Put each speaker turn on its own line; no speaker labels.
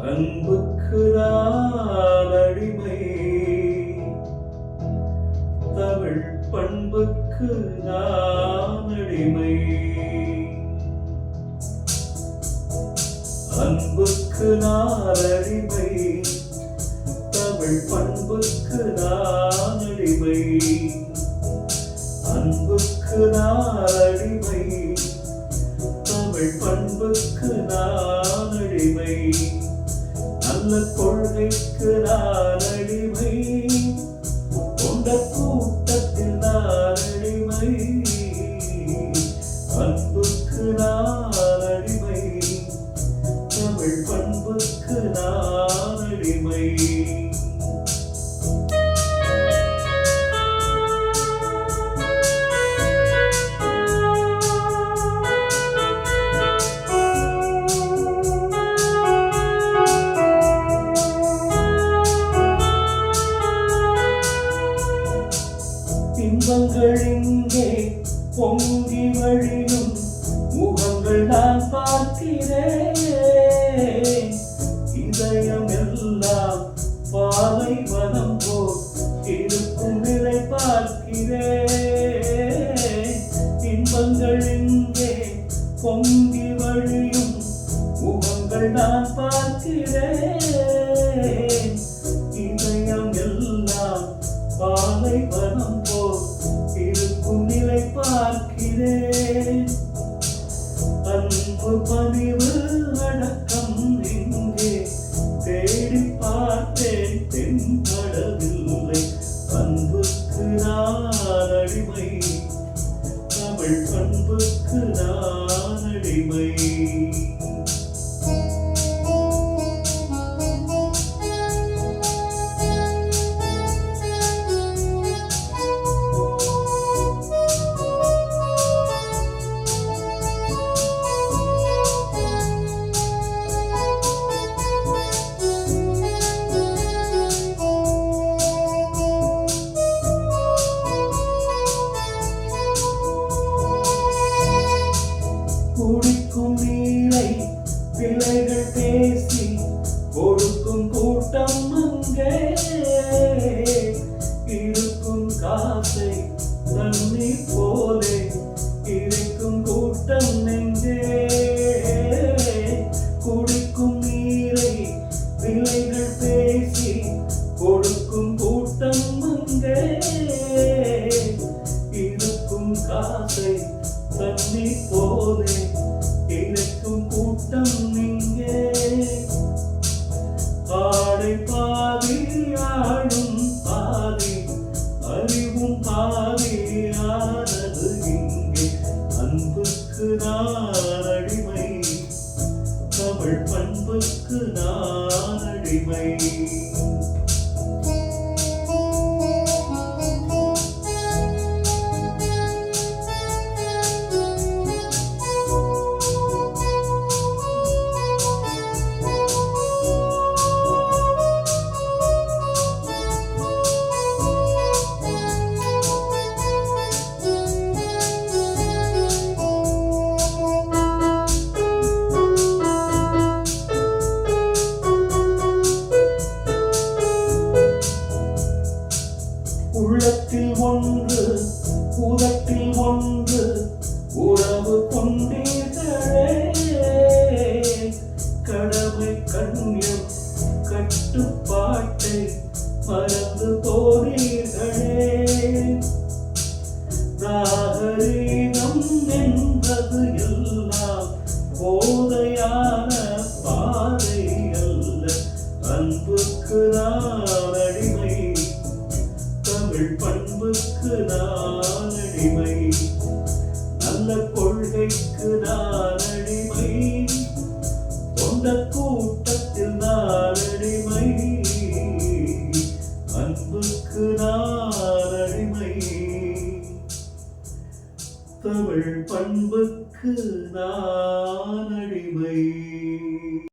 அன்புக்கு நான் அடிமை, தமிழ் பண்புக்கு நான் அடிமை. அன்புக்கு நான் அடிமை, தமிழ் பண்புக்கு நான் அடிமை. அன்புக்கு நான் அடிமை, தமிழ் பண்புக்கு நான் அடிமை. நல்ல கொள்கைக்கு நான் அடிமை, கொண்ட கூட்டத்தில் நான் அடிமை. அன்புக்கு நான் அடிமை, தமிழ் பண்புக்கு நான் அடிமை. இன்பங்கள் இங்கே பொங்கி வழியும் முகங்கள் நான் பார்க்கிறேன். இதயம் எல்லாம் பாலை வனம் போல் இருக்கும் நிலை பார்க்கிறேன். இன்பங்கள் இங்கே பொங்கி வழியும் முகங்கள் நான் பார்க்கிறேன். இதயம் எல்லாம் பாலை வனம் போல் இருக்கும் நிலை பார்க்கிறேன். அன்பு பணிவு அடக்கம் இங்கே தேடி பார்த்தேன், தென்படவில்லை. அன்புக்கு நான் அடிமை, தமிழ் பண்புக்கு நான் அடிமை. குடிக்கும் நீரை பிள்ளைகள் பேசி கொடுக்கும் கூட்டம் அங்கே, இருக்கும் காசை தண்ணி போலே இருக்கும் கூட்டம் நெஞ்சே. குடிக்கும் நீரை பிள்ளைகள் பேசி கொடுக்கும் கூட்டம் அங்கே, இருக்கும் காசை தண்ணி போலே இருக்கும் கூட்டம் இங்கே. ஆடை பாதி ஆடும் பாதி அறிவும் பாதி ஆனது இங்கே. அன்புக்கு நான் அடிமை, தமிழ் பண்புக்கு நான் அடிமை. உள்ளத்தில் ஒன்று உதட்டில் ஒன்று உறவு கொண்டீர்களே. கடமை கண்ணியம் கட்டுப்பாட்டை மறந்து போனீர்களே. நாகரீகம் என்பது எல்லாம் போதையான பாதை அல்ல. அன்புக்கு நான் அடிமை, தமிழ் பண்புக்கு நான் அடிமை. நல்ல கொள்கைக்கு நான் அடிமை, கொண்ட கூட்டத்தில் நான் அடிமை. அன்புக்கு நான் அடிமை, தமிழ் பண்புக்கு நான்